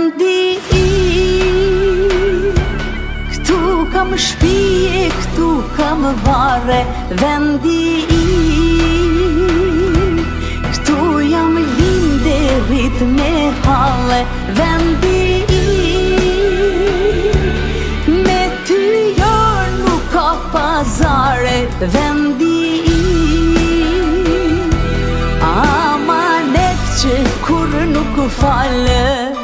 vendi këtu kam shtëpi, këtu kam varre, vendi këtu jam linde, rrit me halle, vendi me ty jar nuk ka pazare, vendi amanet që kur nuk falë.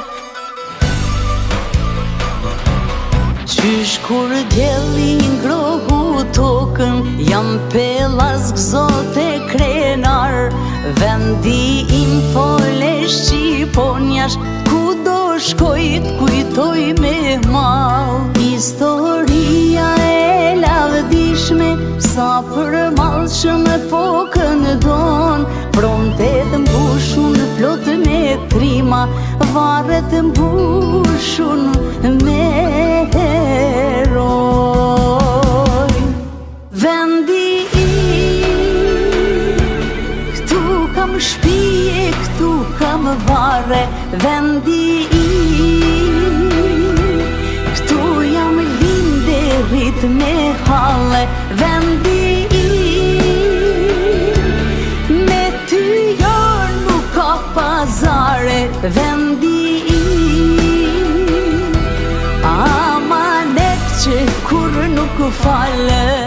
Qysh kur djeli ngrohu tokën, jam pellazg zote krenar, vendi im fole Shqiponjash, ku do shkoj t'kujtoj me mall. Historia e lavdishme, sa për mallshëm po këndon, prontet mbushun plot me trima, varret mbushun me heroj. Vendi këtu kam shtëpi, këtu kam varre, vendi këtu jam linde, rrit me halle, vendi me ty jar nuk ka pazare, vendi amanet që kur nuk falë.